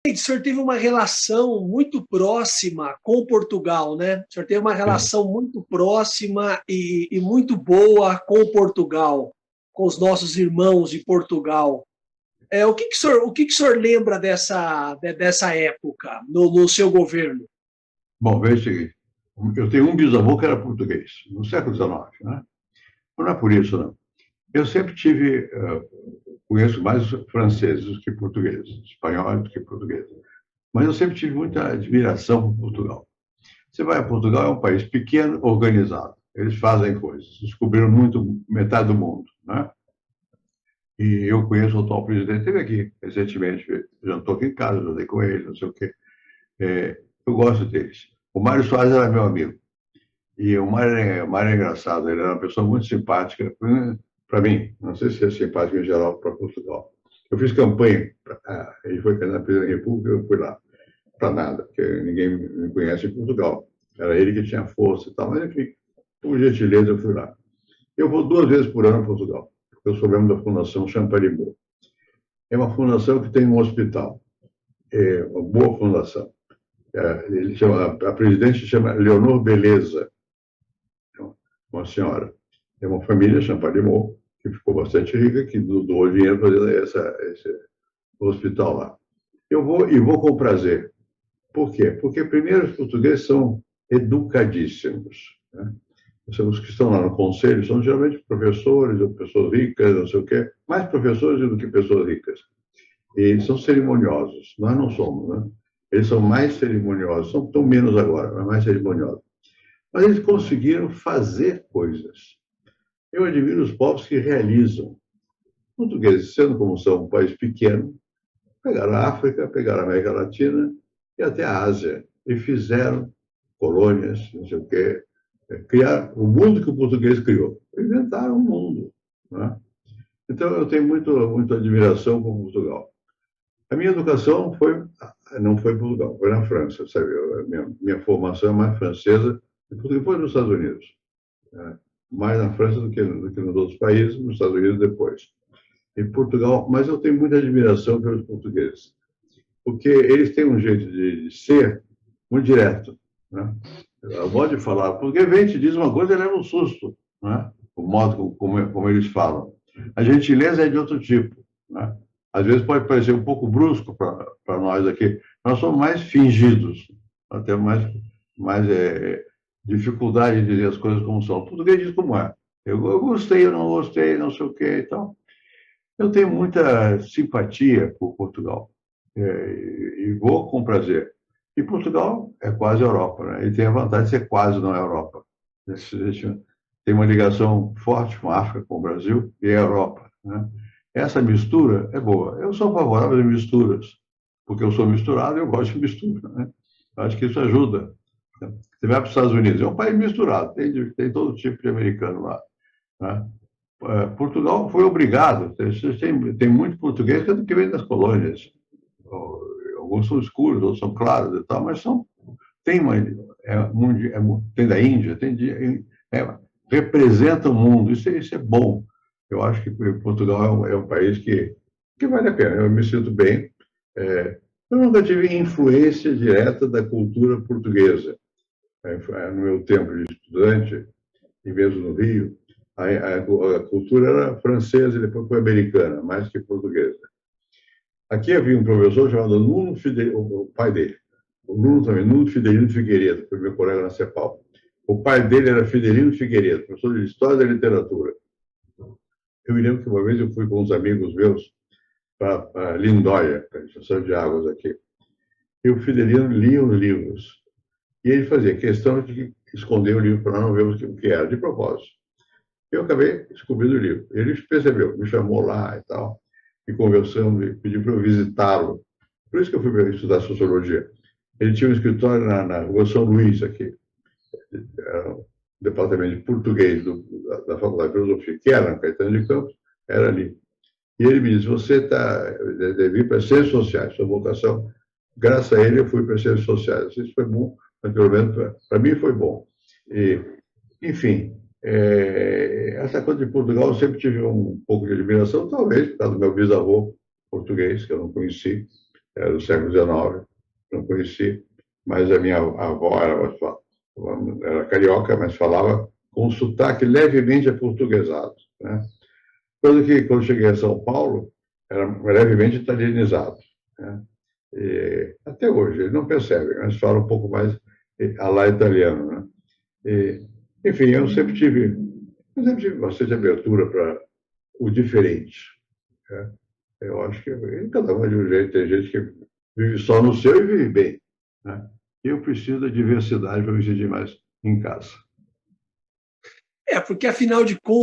O senhor teve uma relação muito próxima com Portugal, né? O senhor teve uma Sim. relação muito próxima e muito boa com Portugal, com os nossos irmãos de Portugal. O que que o senhor lembra dessa época no seu governo? Bom, veja o seguinte, eu tenho um bisavô que era português, no século XIX, né? Mas não é por isso, não. Eu sempre tive, conheço mais franceses do que portugueses, espanhóis do que portugueses, mas eu sempre tive muita admiração por Portugal. Você vai a Portugal, é um país pequeno, organizado. Eles fazem coisas, descobriram muito, metade do mundo, né? E eu conheço o atual presidente, esteve aqui recentemente, jantou aqui em casa, jantei com ele, não sei o quê. Eu gosto deles. O Mário Soares era meu amigo. E o Mário é engraçado, ele era uma pessoa muito simpática para mim. Não sei se é simpático em geral para Portugal. Eu fiz campanha, ele foi candidato a presidente da República, eu fui lá. Para nada, porque ninguém me conhece em Portugal. Era ele que tinha força e tal, mas enfim, por gentileza eu fui lá. Eu vou 2 vezes por ano a Portugal, porque eu sou membro da Fundação Champalimau. É uma fundação que tem um hospital, é uma boa fundação. Ele chama, a presidente chama Leonor Beleza, uma senhora. É uma família Champalimau, que ficou bastante rica, que doou dinheiro para fazer esse hospital lá. Eu vou e vou com prazer. Por quê? Porque, primeiro, os portugueses são educadíssimos. Né? Os que estão lá no conselho são geralmente professores ou pessoas ricas, não sei o quê, mais professores do que pessoas ricas. E são cerimoniosos. Nós não somos, né? Eles são mais cerimoniosos, tão menos agora, mas mais cerimoniosos. Mas eles conseguiram fazer coisas. Eu admiro os povos que realizam. Os portugueses, sendo como são um país pequeno, pegaram a África, pegaram a América Latina e até a Ásia e fizeram colônias, não sei o quê, criar o mundo que o português criou. Inventaram um mundo. Né? Então, eu tenho muita admiração por Portugal. A minha educação não foi em Portugal, foi na França, sabe? Minha formação é mais francesa, porque foi nos Estados Unidos. Né? Mais na França do que nos outros países, nos Estados Unidos depois. Em Portugal, mas eu tenho muita admiração pelos portugueses, porque eles têm um jeito de ser muito direto. Né? O modo de falar, porque vem te diz uma coisa e leva um susto, né? O modo como eles falam. A gentileza é de outro tipo. Né? Às vezes pode parecer um pouco brusco para nós aqui. Nós somos mais fingidos, até mais dificuldade de dizer as coisas como são. O português diz como é. Eu gostei, eu não gostei, não sei o quê e tal. Eu tenho muita simpatia por Portugal e vou com prazer. E Portugal é quase Europa, né? E tem a vantagem de ser quase na Europa. Tem uma ligação forte com a África, com o Brasil e a Europa. Né? Essa mistura é boa. Eu sou favorável a misturas, porque eu sou misturado e eu gosto de mistura. Né? Acho que isso ajuda. Você vai para os Estados Unidos, é um país misturado, tem todo tipo de americano lá. Né? Portugal foi obrigado, tem muito português que vem das colônias. Alguns são escuros, outros são claros e tal, mas tem, tem da Índia, representa o mundo, isso é bom. Eu acho que Portugal é um país que vale a pena, eu me sinto bem. Eu nunca tive influência direta da cultura portuguesa. No meu tempo de estudante, e mesmo no Rio, a cultura era francesa e depois foi americana, mais que portuguesa. Aqui havia um professor chamado Nuno Fidelino, o pai dele. O Nuno também, Nuno Fidelino Figueiredo, foi meu colega na CEPAL. O pai dele era Fidelino Figueiredo, professor de História da Literatura. Eu me lembro que uma vez eu fui com uns amigos meus para Lindóia, para a estação de águas aqui. E o Fidelino lia os livros. E ele fazia questão de esconder o livro para não vermos o que era, de propósito. Eu acabei descobrindo o livro. Ele percebeu, me chamou lá e tal, e conversando, e pediu para eu visitá-lo. Por isso que eu fui estudar sociologia. Ele tinha um escritório na Rua São Luís, aqui, era um departamento de português da Faculdade de Filosofia, que era no Caetano de Campos, era ali. E ele me disse, você deve ir para as ciências sociais, sua vocação. Graças a ele, eu fui para as ciências sociais. Isso foi bom, mas pelo menos para mim foi bom. E, enfim, essa coisa de Portugal eu sempre tive um pouco de admiração, talvez por causa do meu bisavô português, que eu não conheci, era do século XIX, não conheci, mas a minha avó era carioca, mas falava com um sotaque levemente aportuguesado, né? Coisa que, quando cheguei a São Paulo, era levemente italianizado, né? E, até hoje, eles não percebem, mas falam um pouco mais à la italiano, né? E, enfim, eu sempre tive bastante abertura para o diferente, né? Eu acho que cada um é de um jeito, tem gente que vive só no seu e vive bem, né? Eu preciso da diversidade para me sentir mais em casa. Porque afinal de contas,